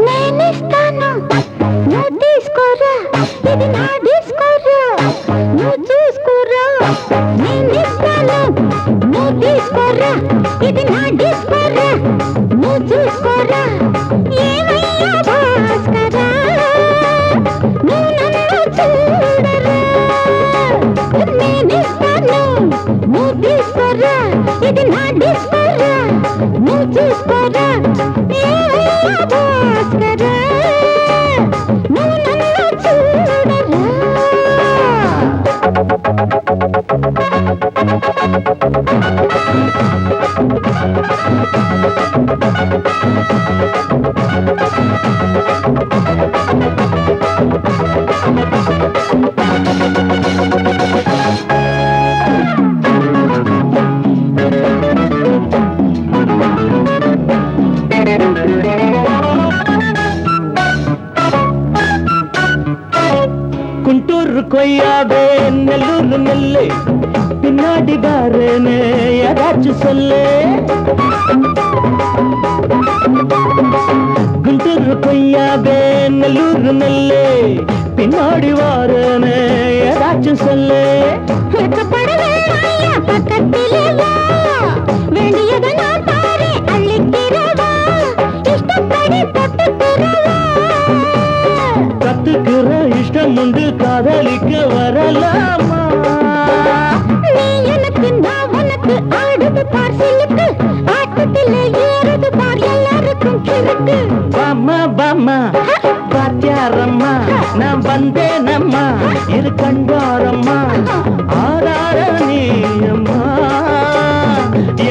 నేనిస్తాను నువ్వు తీసుకోరా, ఇది నా డిస్కోరా, నువ్వు చూసుకోరా. నేనిస్తాను నువ్వు తీసుకోరా, ఇది నా డిస్కోరా, నువ్వు చూసుకోరా. ఏమయ్యా భాస్కరా, నువ్వు నన్ను చూడరా. నేనిస్తాను నువ్వు తీసుకోరా, ఇది నా డిస్కోరా, నువ్వు చూసుకోరా. ఏమయ్యా భాస్కరా, నువ్వు నన్ను చూడరా. குண்டூர் கொய்யாவே நெல்லூர் நெல்லை பின்னாடி பாருன்னு ஏதாச்சும் சொல்லு. குண்டூர் கொய்யாவே நெல்லூர் நெல்லை பின்னாடி வாருன்னு ஏதாச்சும் சொல்லு. பக்கத்திலே வா, வேண்டியதை நான் தாரே அள்ளிக்கிறவா, இஷ்டப்படி தொட்டுக்கிறவா. கத்துக்கிற இஷ்டம் உண்டு, காதலிக்க வரலாமா? நீ எனக்கு நான் உனக்கு, ஆடுது பார் சிலுக்கு, ஆட்டத்திலே ஏறுது பார் எல்லாருக்கும் கிறுக்கு. பாமா பாமா பாத்தியாரம்மா, நான் வந்தேனம்மா, இரு கண்பாரம்மா. ஆதார நீயம்மா,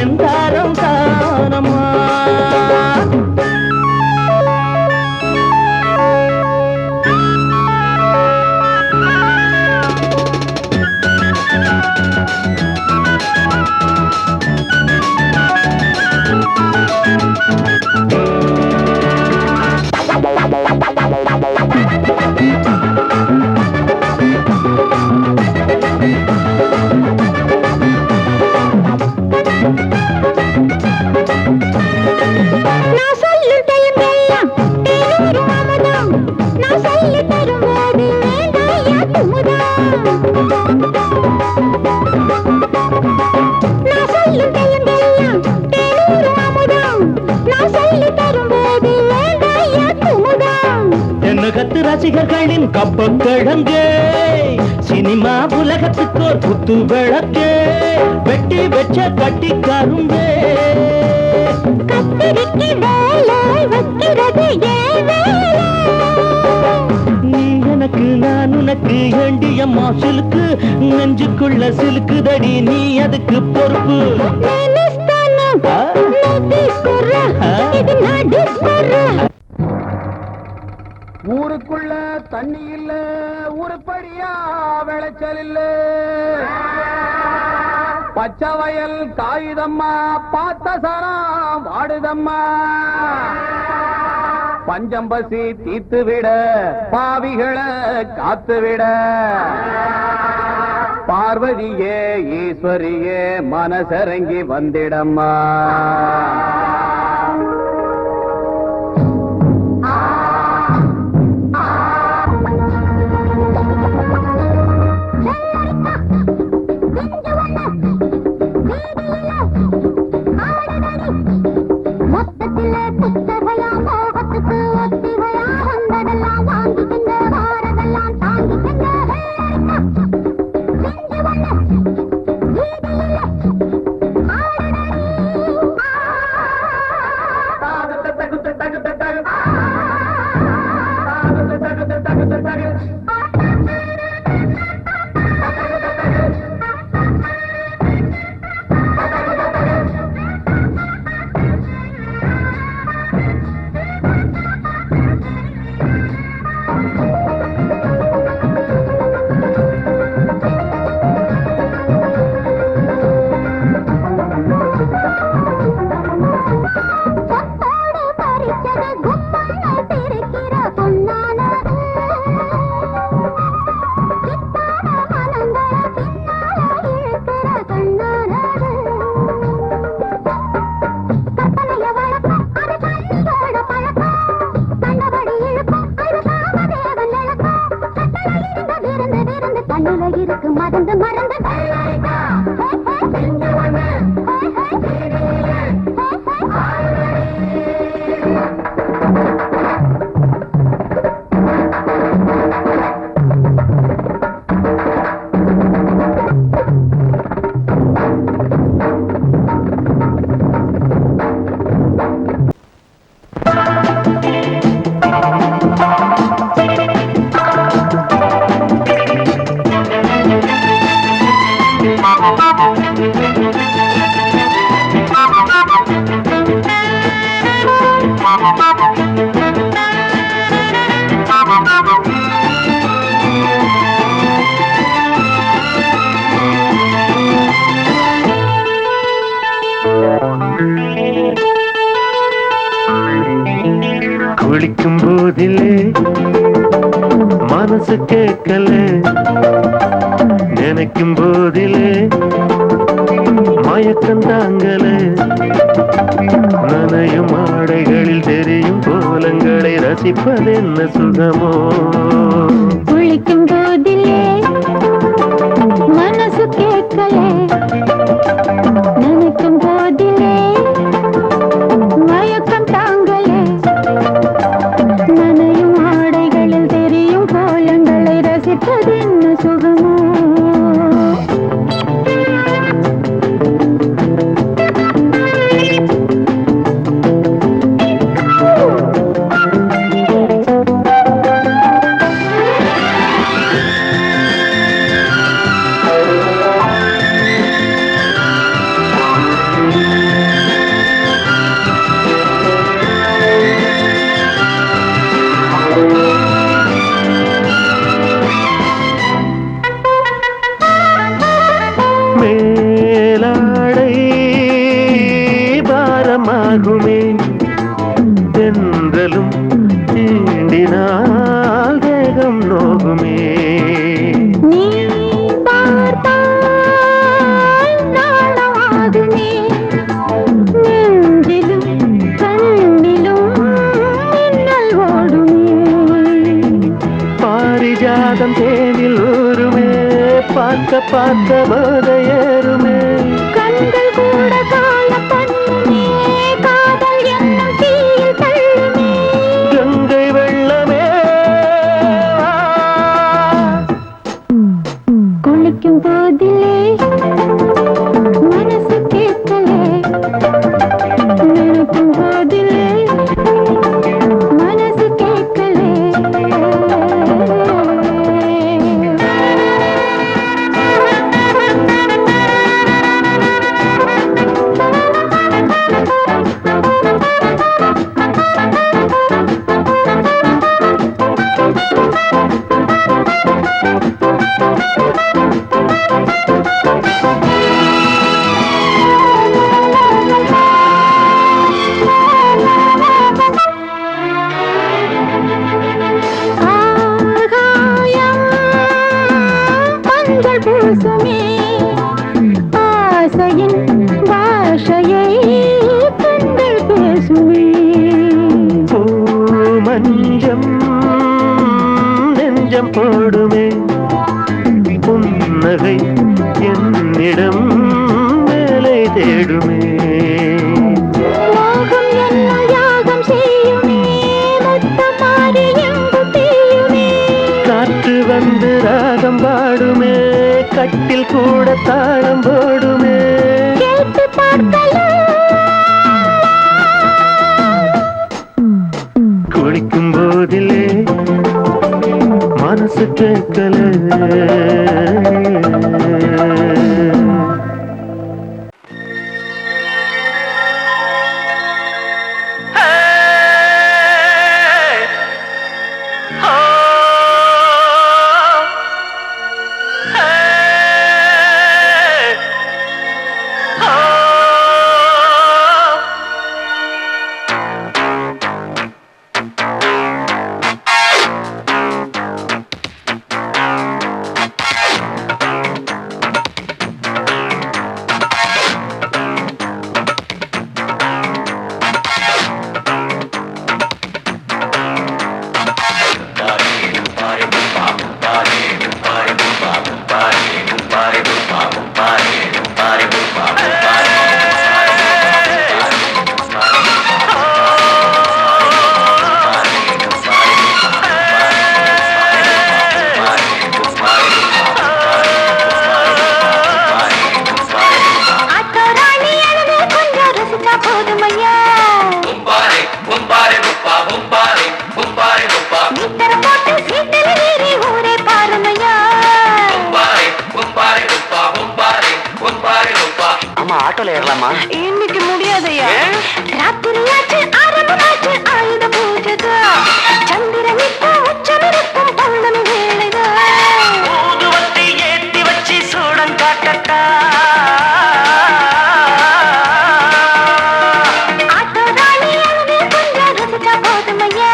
எந்தாரம் தானம்மா. நான் சொல்லும் டைம் எல்லாம் தேனூரும் அமுதம், நான் சொல்லி தரும்போது வேண்டாயா குமுதம். நான் சொல்லும் டைம் எல்லாம் தேனூரும் அமுதம், நான் சொல்லி தரும்போது வேண்டாயா குமுதம். தென்னகத்து ரசிகர்களின் கப்ப கிழங்கே, சினிமா உலகத்துக்கோர் குத்து விளக்கே, வெட்டி வச்ச கட்டி கரும்பே. கத்திரிக்கு வேலை வைக்கிறது ஏன் வேலை? நீ எனக்கு நான் உனக்கு ஏண்டியம்மா சிலுக்கு, நெஞ்சுக்குள்ள சிலுக்குதடி நீ அதுக்கு பொறுப்பு. నేనిస్తాను నువ్వు తీసుకోరా, ఇది నా డిస్కోరా. ஊருக்குள்ள தண்ணி இல்ல, உருப்படியா விளைச்சல் இல்ல, பச்சை வயல் காயுதம்மா, பார்த்த சரம் வாடுதம்மா. பஞ்சம்பசி தீத்து விட, பாவிகளை காத்து விட, பார்வதியே ஈஸ்வரியே மனசரங்கி வந்திடம்மா. மொத்தத்திலே புத்தகையா மோகத்துக்கு ஒத்திகையா, வந்ததெல்லாம் வாங்கிக்கிங்க, வாரதெல்லாம் தாங்கிக்கிங்க. செஞ்சு வண்ண வீதியில ஆடடடி. குளிக்கும் போதிலே மனசு கேட்கல, நினைக்கும் போதிலே மயக்கம் தாங்கல, நனையும் ஆடைகளில் தெரியும் கோலங்களை ரசிப்பது என்ன சுகமோ. குளிக்கும் போதிலே மனசு கேட்கல, நினைக்கும் போதிலே மயக்கம் தாங்கல, நனையும் ஆடைகளில் தெரியும் கோலங்களை ரசிப்பது என்ன சுகமோ. மேலாடை பாரமாகுமே, தென்றலும் தீண்டினால் தேகம் நோகுமே. நீ பார்த்தால் நாணமாகுமே, நெஞ்சிலும் கண்ணிலும் மின்னல் ஓடுமே. பாரிஜாதம் தேனில் ஊருமே, பார்க்க பார்க்க போதையேறுமே. கண்கள் கூட காண பண்ணுமே, காதல் என்னும் தீயில் தள்ளுமே. கங்கை வெள்ளமே குளிக்கும் போதிலே மனசு கேட்கலே, நினைக்கும் போதிலே மனசு கேட்கலே. ஆகாயம் மஞ்சள் பூசுமே, ஆசையின் பாஷையை கண்கள் பேசுமே. பூ மஞ்சம் நெஞ்சம் போடுமே, புன்னகை என்னிடம் மேலே தேடுமே. மோகம் என்னும் யாகம் செய்யுமே, முத்தம் மாறி எங்கு தீயுமே. காற்று வந்து ராகம் பாடுமே, கட்டில் கூட தாளம் போடுமே. கேட்டு பார்க்கலாம். குளிக்கும் போதிலே மனசு கேட்கல. ஆட்டோல ஏறலாமா? இன்னைக்கு முடியாதையா, ராத்திரியாச்சு ஆரம்பமாச்சு ஆயுத பூஜைக்கு. சந்திரன் இப்போ உச்சமிருக்கும் பௌர்ணமி வேளைதா. ஊதுவத்தி ஏத்தி வச்சு சூடம் காட்டட்டா. ஆட்டோ ராணி கொஞ்சம் ரசிச்சா போதுமையா.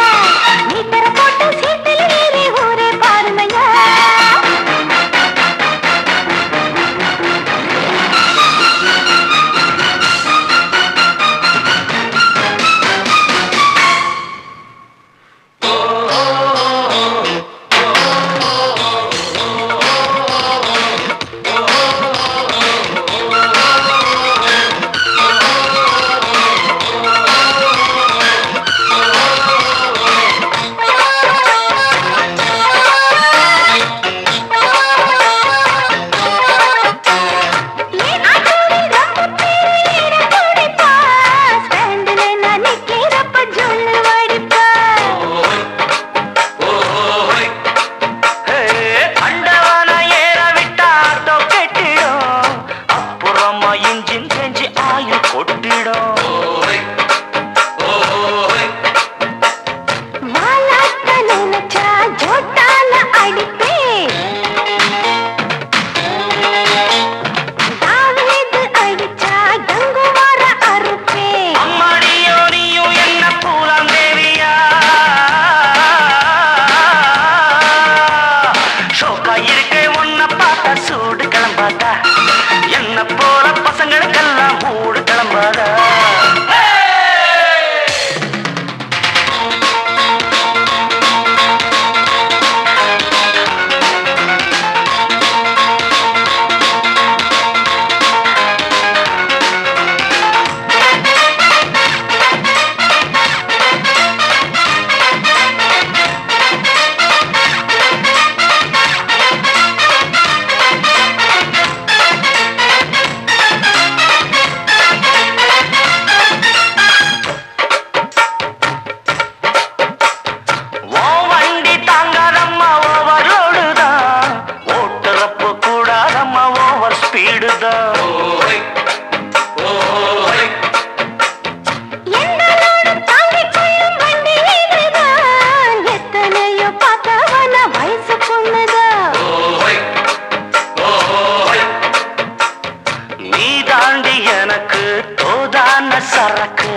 சூடான சரக்கு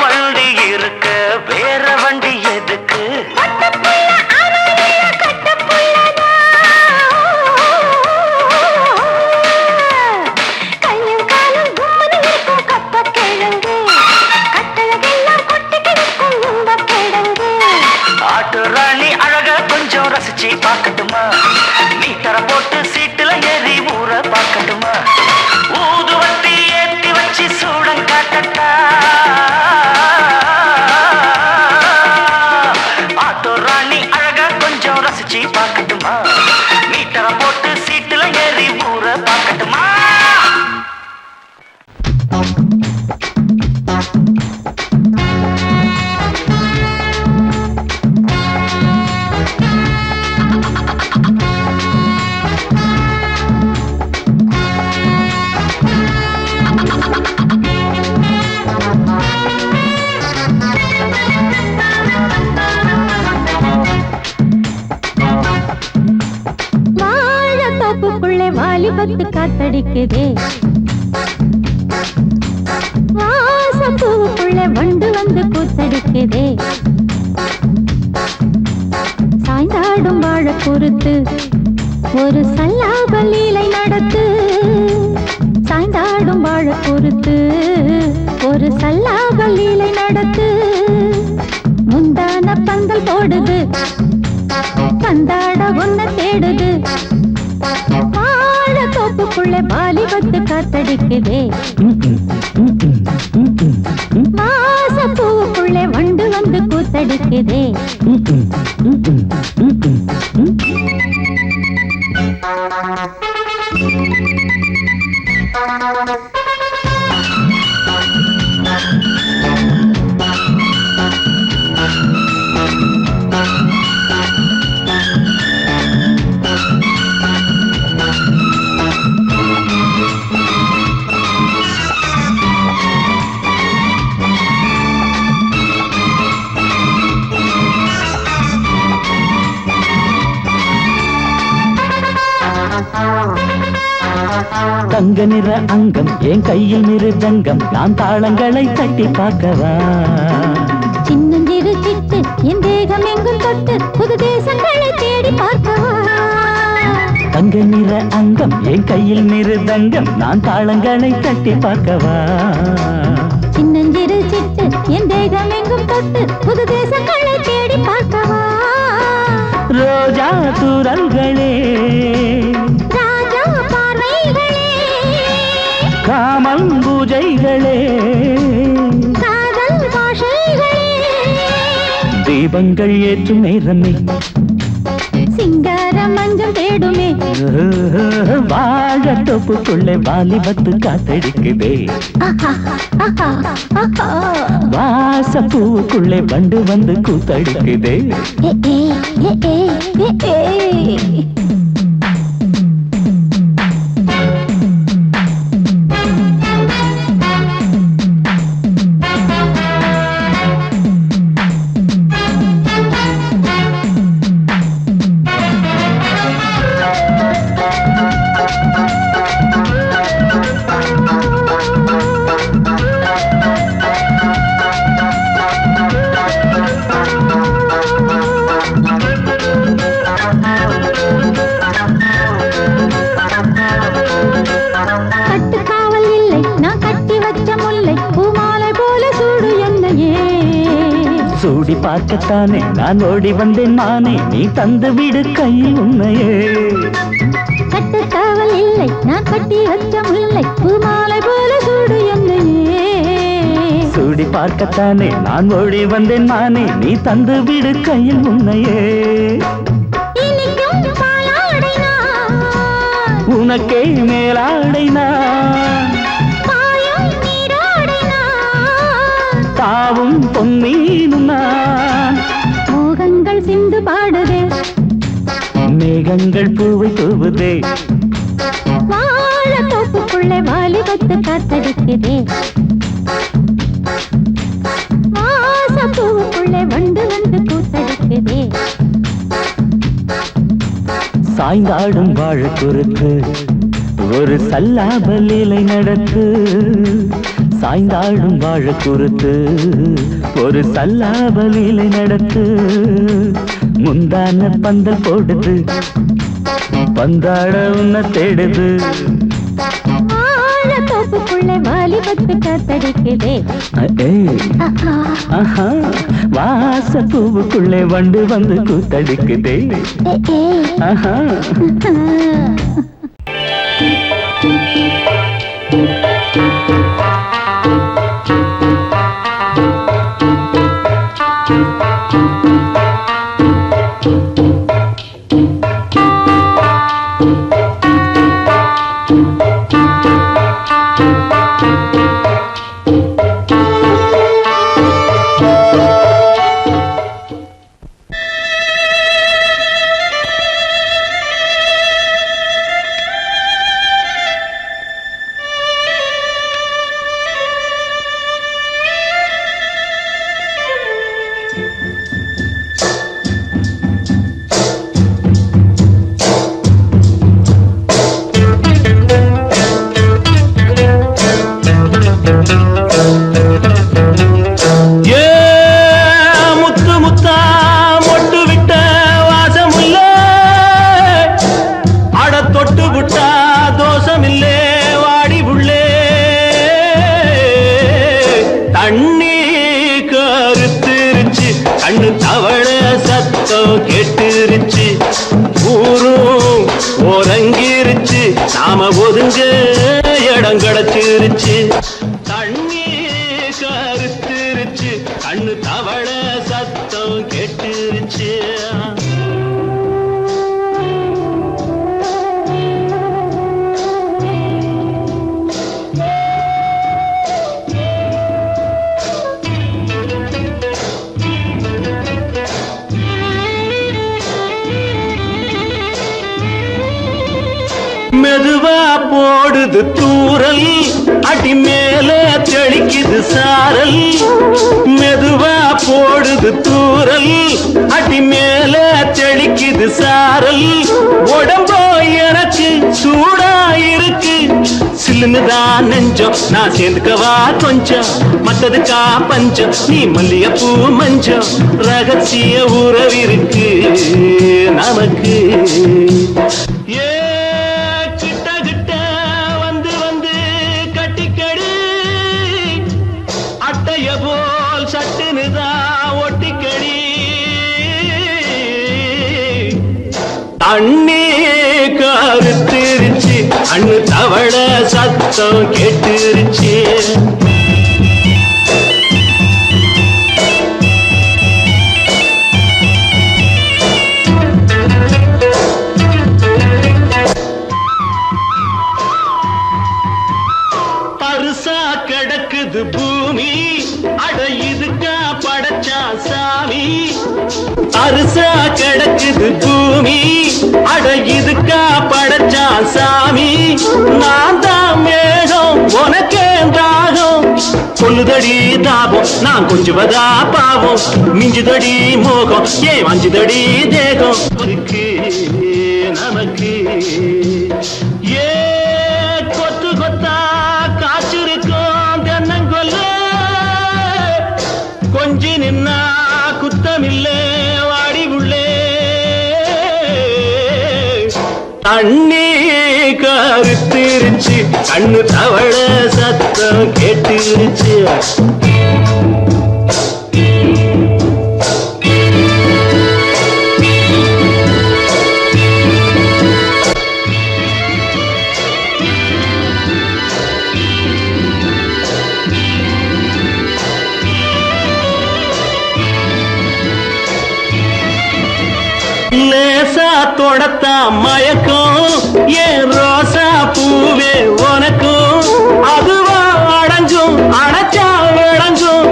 வண்டி இருக்கு வேற வண்டி எதுக்கு ஆட்டு ராணி அழக கொஞ்சம் ரசிச்சு பார்க்கட்டுமா மீட்டர போட்டு சீட்டுல ஏறி ஊற பார்க்கட்டுமா ஊதுவத்தி ஏத்தி வச்சு சூடம் காட்டட்டா ஆட்டு ராணி அழக கொஞ்சம் ரசிச்சு பார்க்கட்டுமா மீட்டர போட்டு சீட்டுல ஏறி ஊற பார்க்கட்டுமா வாலிபத்து காத்தடிக்குதே வாசப்பூவுக்குள்ள வண்டு வந்து கூத்தடிக்குதே சாய்ந்தாடும் வாழ பொறுத்து ஒரு சல்லாப லீலை நடத்து சாய்ந்தாடும் வாழ பொறுத்து ஒரு சல்லாப லீலை நடத்து முந்தான பந்தல் போடுது பந்தாட ஒன்ன தேடுது தோப்புக்குள்ள வாலிபத்து காத்தடிக்குதே மாசப்பூவுக்குள்ள வண்டு வந்து கூத்தடிக்குதே தங்க நிற அங்கம் என் கையில் மிருதங்கம் நான் தாளங்களை தட்டி பார்க்கவா சின்னஞ்சிறு சிட்டு என் தேகம் எங்கும் தொட்டு புது தேசங்களை தேடி பார்க்கவா தங்க நிற அங்கம் என் கையில் மிருதங்கம் நான் தாளங்களை தட்டி பார்க்கவா சின்னஞ்சிறு சிட்டு என் தேகம் எங்கும் தொட்டு புது தேசங்களை தேடி பார்க்கவா ரோஜா தூரல்களே ராஜா பார்வைகளே காமன் பூஜைகளே காதல் பாஷைகளே தீபங்கள் ஏற்றும் நேரமே சிங்கார மஞ்சள் தேடுமே வாழ தொப்புக்குள்ளே வாலிபத்து காத்தடிக்குதே வாசப்பூவுக்குள்ளே வண்டு வந்து கூத்தடிக்குதே சூடி பார்க்கத்தானே நான் ஓடி வந்தேன் மானே நீ தந்து விடு கையில் உன்னையே கட்டுக்காவல் இல்லை நான் கட்டி வச்ச முல்லை பூமாலை போல சூடு என்னையே சூடி பார்க்கத்தானே நான் ஓடி வந்தேன் மானே நீ தந்து விடு கையில் உன்னையே உனக்கே மேலாடைனா தாவும் பொன்னீனும் நான் மோகங்கள் சிந்து பாடுதே மேகங்கள் பூவை தூவுதே வாழ தோப்புக்குள்ளே வாலிபத்து காத்தடிக்குதே வாசப்பூவுக்குள்ளே வண்டு வந்து கூத்தடிக்குதே சாய்ந்தாடும் வாழ குறுக்கு ஒரு சல்லாபலீலை நடத்து சாய்ந்தாடும் வாழ குறுத்து ஒரு சல்லாபலீலை நடத்து முந்தான பந்தல் போடுது பந்தாட உன்னை தேடுது தோப்புக்குள்ளே வாலிபத்து காத்தடிக்குதே வாச பூவுக்குள்ளே வண்டு வந்து கூத்தடிக்குதே ஆஹா கண்ணு தவள சத்தம் கேட்டுருச்சு ஊரும் உறங்கிருச்சு நாம ஒதுங்க இடம் கிடைச்சிருச்சு தண்ணி கருத்துருச்சு கண்ணு தவள சத்தம் கேட்டுருச்சு மெதுவா போடுது தூரல் அடி மேல தெளிக்குது சாரல் மெதுவா போடுது தூரல் அடி மேல தெளிக்குது சாரல் உடம்போ எனக்கு சூடா இருக்கு சில்லுன்னுதான் நெஞ்சம் நான் சேர்ந்துக்கவா கொஞ்சம் மத்ததுக்கா பஞ்சம் நீ மல்லிகைப்பூ மஞ்சம் ரகசிய உறவிருக்கு நமக்கு போல் சட்டுனுதா ஒட்டிக்கடி தண்ணி கருத்துருச்சு அண்ணு தவள சத்தம் கேட்டுருச்சு பருசா கிடக்குது பூமி அட இதுக்கா படைச்சா சாமி அரிசா கிடக்குது பூமி அட இதுக்கா படைச்சா சாமி நான் தான் மேகம் உனக்கே தாகம் கொல்லுதடி தாபம் நான் கொஞ்சுவதா பாவம் மிஞ்சுதடி மோகம் ஏன் வஞ்சுதடி தேகம் இருக்கு நமக்கு ஏ கொத்து கொத்தா காய்ச்சிருக்கும் தென்னங்கொல்ல கொஞ்சி நின்னா குத்தமில்லே வாடி உள்ளே தண்ணி கருத்திருச்சு கண்ணு தவள சத்தம் கேட்டுருச்சு லேசா தொடத்தா மயக்கம் ஏன் ரோசா பூவே உனக்கும் அதுவா அடைஞ்சும் அடைச்சா விளங்கும்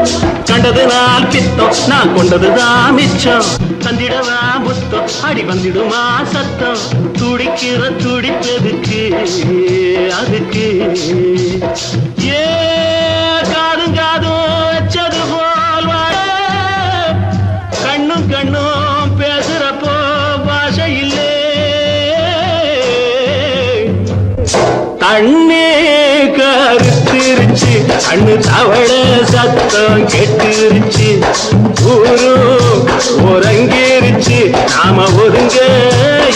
கண்டது நாள் பித்தம் நான் கொண்டதுதான் மிச்சம் தந்திடவா புத்தம் அடி வந்திடுமா சத்தம் துடிக்கிற துடிப்பதுக்கு அதுக்கு ஏ காதும் காதும் வச்சது போல் வாழ கண்ணும் கண்ணும் பேசுறப்போ பாஷை இல்லே கண்ணே கருத்திருச்சு கண்ணு தவள சத்தம் கெட்டுருச்சு ஊரும் உறங்கிருச்சு நாம ஒதுங்க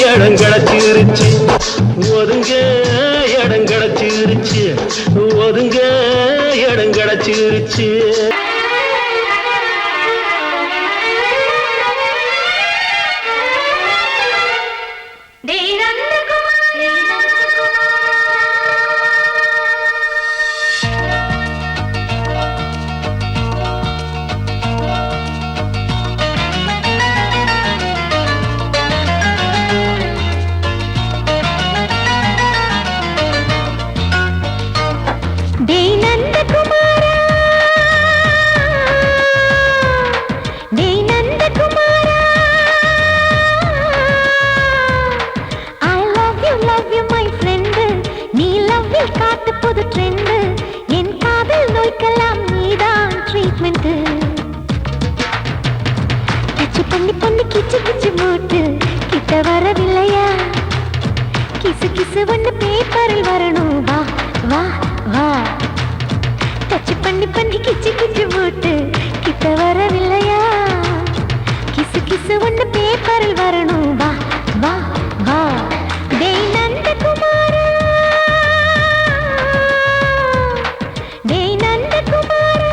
இடம் கிடைச்சிருச்சு ஒதுங்க இடம் கிடைச்சிருச்சு ஒதுங்க இடம் கிடைச்சிருச்சு வரவில்லையா கிசு கிசு ஒண்ணு பேப்பரில் வரணும் வா வா வா டச் பண்ணி பண்ணி கிச்சு கிச்சு மூட்டு கிட்ட வரவில்லையா கிசு கிசு ஒண்ணு பேப்பரில் வரணும் வா வா வா டேய் நந்தகுமாரா டேய் நந்தகுமாரா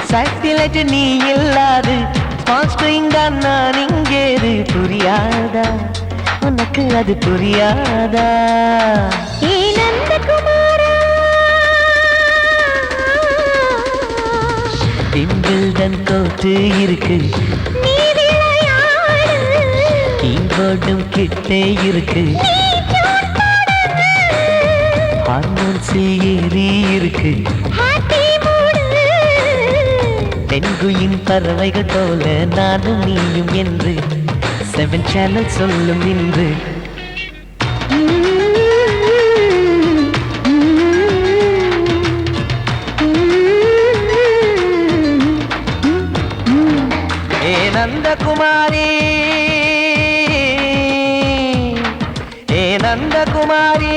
சேட்டிலைட் நீ இல்லாது ஸ்மால் ஸ்கிரீன் தான் நான் இங்கேது புரியாதா உனக்கு அது புரியாதா ஏ நந்தகுமாரா விம்பிள்டன் கோட்டு இருக்கு நீ விளையாடு கீபோர்டும் கிட்டே இருக்கு ஹார்மோன்ஸில் ஏறி இருக்கு தென்குயின் பறவைகள் போல நானும் நீயும் என்று 7 சேனல் சொல்லும் இன்று ஏ நந்தகுமாரி ஏ நந்தகுமாரி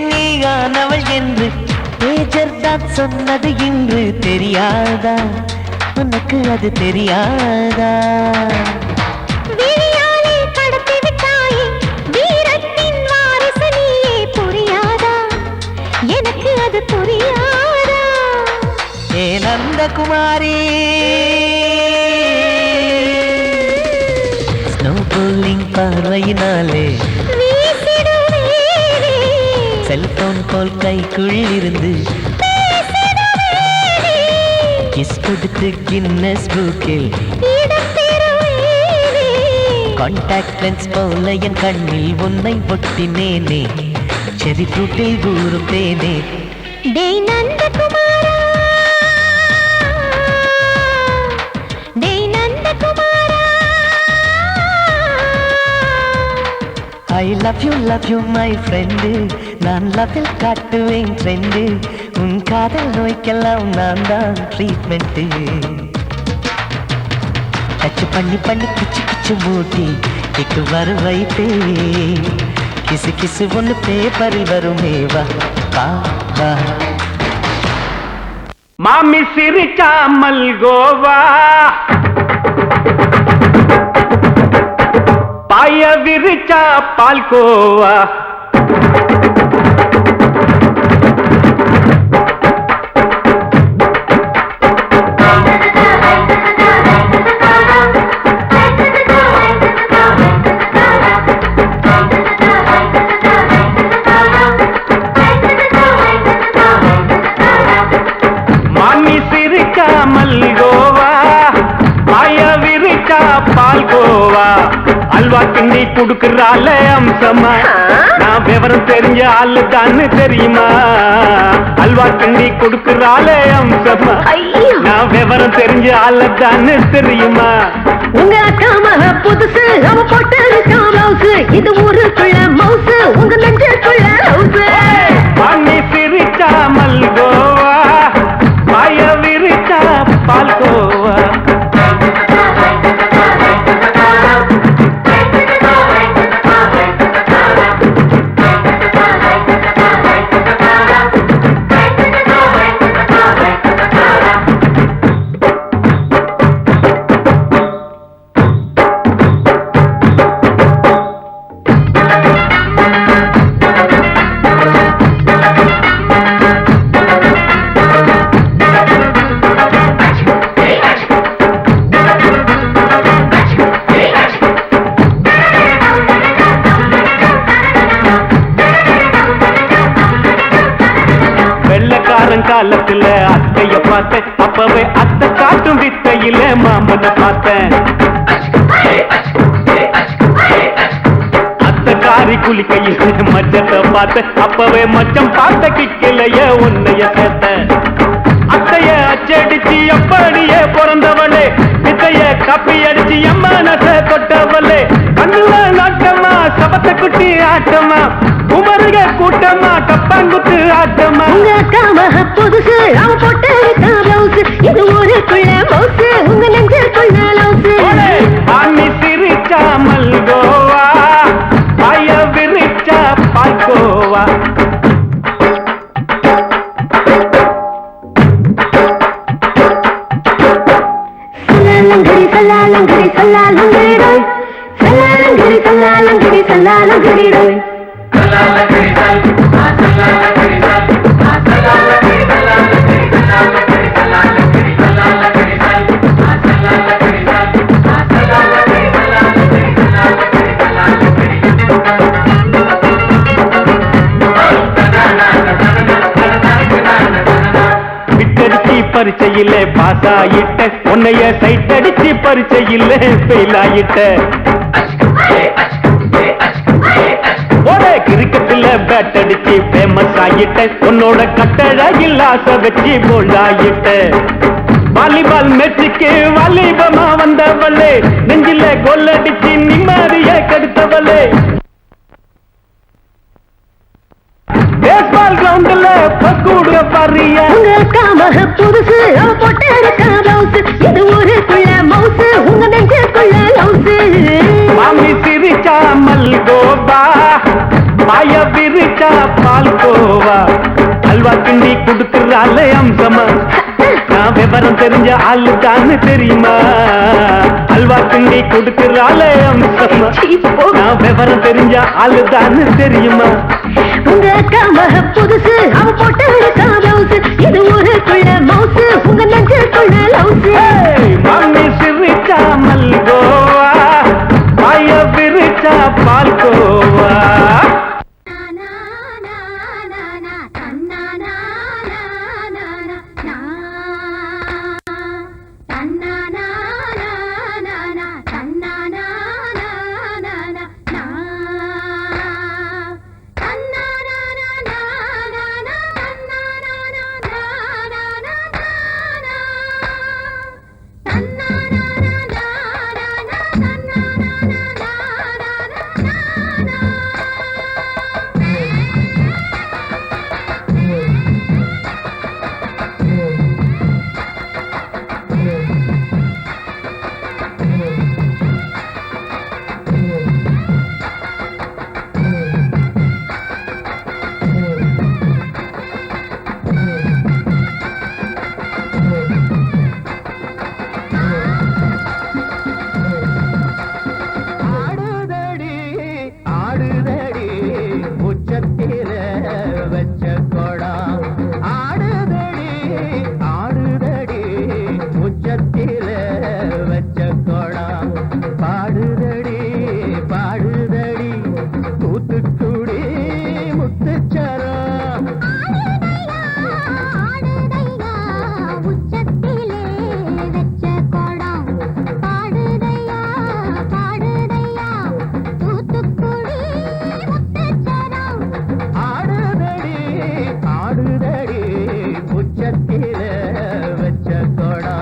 நீயானவள் என்று பேஜர் தான் சொன்னது இன்று தெரியாதா உனக்கு அது தெரியாதா விழியாலே கடத்தி விட்டாயே வீரத்தின் வாரிசு நீயே புரியாதா எனக்கு அது புரியாதா ஏ நந்தகுமாரி ஸ்னோ போலிங் பார்வையினாலே செல்போன் போல் கைக்குள் இருந்து கிஸ் கொடுத்து கின்னஸ் புக்கில் கான்டாக்ட் லென்ஸ் போல என் கண்ணில் உன்னை ஒட்டினேனே செரி ஃப்ரூட்டில் ஊறும் தேனே டேய் நந்தகுமாரா டேய் நந்தகுமாரா I love you my friend நான் லவ்வில் காட்டுவேன் ட்ரெண்டு உன் காதல் நோய்க்கெல்லாம் நான் தான் ட்ரீட்மெண்ட்டு டச் பண்ணி பண்ணி கிச்சு கிச்சு மூட்டி கிக்கு வரு வைத்தே கிசு கிசு ஒன்று பேப்பரில் வருமே வா வா வா மாமி சிரிச்சா மல்கோவா பாய விரிச்சா பால்கோவா அல்வா கிண்டி குடுக்கறால அம்சமா நான் விவரம் தெரிஞ்ச ஆளு தான்னு தெரியுமா அல்வா கிண்டி குடுக்கறால அம்சமா நான் விவரம் தெரிஞ்ச ஆளு தான்னு தெரியுமா உங்க அக்கா மக புதுசு அவ போட்டு மவுசு இது ஊருக்குள்ள மவுசு உங்க நெஞ்சுக்குள்ள ஹவுசு பாண்டி சிரிச்சா மல்கோவா பாய விரிச்சா பால்கோவா காலத்துல அத்தைய பார்த்தேன் அப்பவே அத்தை காட்டும் வித்தையில மாமனை பார்த்தேன் அத்தை காரி குளிக்கையில் மச்சத்தை பார்த்தேன் அப்பவே மச்சம் பார்த்த கிக்கலைய உன்னைய சேர்த்த அத்தைய அச்சடிச்சு அப்படியே பிறந்தவளே வித்தைய கப்பி அடிச்சு எம்மனச தொட்டவளே கண்ணுல நாட்டமா சபத்தை குட்டி ஆட்டமா குமருக கூட்டமா கப்பாங்குத்து ஆட்டமா உங்க அக்கா மக புதுசு அவ போட்டு மவுசு இது ஊருக்குள்ள மவுசு உங்க நெஞ்சுக்குள்ள லவுசு பாண்டி சிரிச்சா மல்கோவா பாய விரிச்சா பால்கோவா சல்லாலங்கடி சல்லாலங்கடி ரோய் சல்லாலங்கடி சல்லாலங்கடி சல்லாலங்கடி ரோய் பரீட்சையில பாஸ் ஆயிட்ட உன்னைய சைட் அடிச்சு பரீட்சையில ஃபெயில் ஆயிட்ட கிரிக்கெட்ல பேட் அடிச்சு ஃபேமஸ் ஆயிட்ட உன்னோட கட்டழகில் ஆசை வச்சு போல்ட் ஆயிட்ட வாலிபால் மேட்சுக்கு வாலிபமா வந்தவளே நெஞ்சில கோல் அடிச்சு நிம்மதிய கெடுத்தவளே பேஸ்பால் கிரவுண்ட்ல பக்கூடுற பாரியா உங்க அக்கா மக புதுசு அவ போட்டு மவுசு இது ஊருக்குள்ள மவுசு உங்க நெஞ்சுக்குள்ள லவுசு மாமி சிரிச்சா மல்கோவா பாய விரிச்சா பால்கோவா அல்வா கிண்டி குடுக்கறால அம்சமா நான் விவரம் தெரிஞ்ச ஆளு தான்னு தெரியுமா அல்வா கிண்டி குடுக்கறால அம்சமா நான் விவரம் தெரிஞ்ச ஆளு தான்னு தெரியுமா உங்க அக்கா மக புதுசு அவ போட்டு மவுசு இது ஊருக்குள்ள மவுசு உங்க நெஞ்சுக்குள்ள லவுசு மாமி சிரிச்சா மல்கோவா பாய விரிச்சா பால்கோவா தன்னா முத்தச்சரம் ஆடுதையா உச்சத்திலே வெச்ச கோடம் பாடுதையா பாடுதையா தூத்துக்குடி முத்தச்சரம் ஆடுதடி ஆடுதடி உச்சத்தில வச்ச கொடா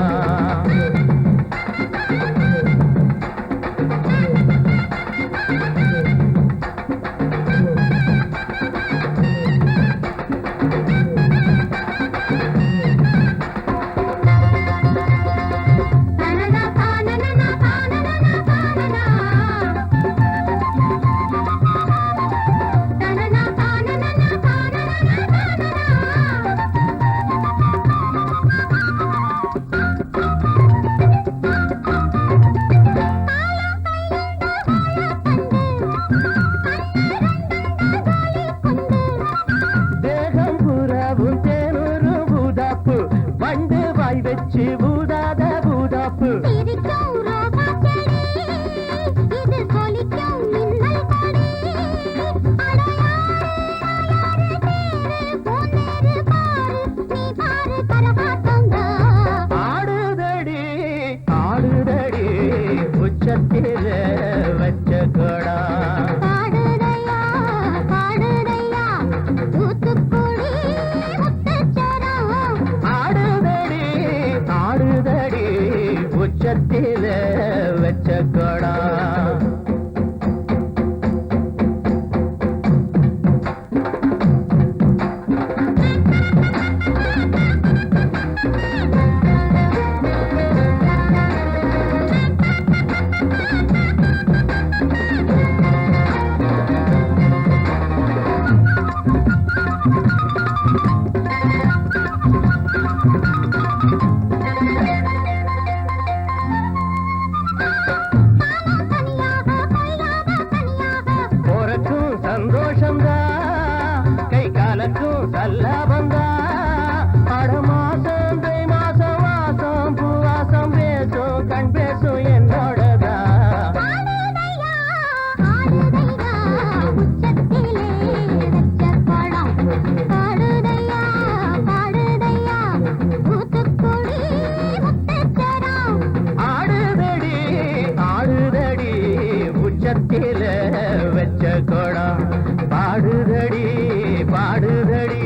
தனனா தானனா தானனா தானனா தனனா தானனா தானனா தேகம் புறவும் தேனூரு பூதாப்பு வண்டு வாய் வச்சு பூதாத பூதாப்பு சிரிக்கும் ரோசா செடி இது சொலிக்கும் மின்னல் கொடி அடையாறு பொன்னேறு பாரு நீ பாரு கரகாட்டங்க ஆடுதடி ஆடுதடி உச்சத்தில வச்ச கொடா பாடுதையா பாடுதையா தூத்துக்குடி முத்தச்சரம் ஆடுதடி ஆடுதடி உச்சத்தில வச்ச கொடா தனியாக கையாத தனியாக போறக்கும் சந்தோஷம்தான் கை காலக்கும் சல்லாபந்தான் அட மாசம் தை மாசம் வாசம் பூவாசம் பேசும் கண் பேசும் என்னோடதான் ஆடுதையா ஆடுதையா உச்சத்திலே வெச்ச கோடம் பாடுதையா பாடுதையா தூத்துக்குடி முத்தச்சரம் ஆடுதடி ஆடுதடி உச்சத்தில வச்ச கொடா பாடுதடி பாடுதடி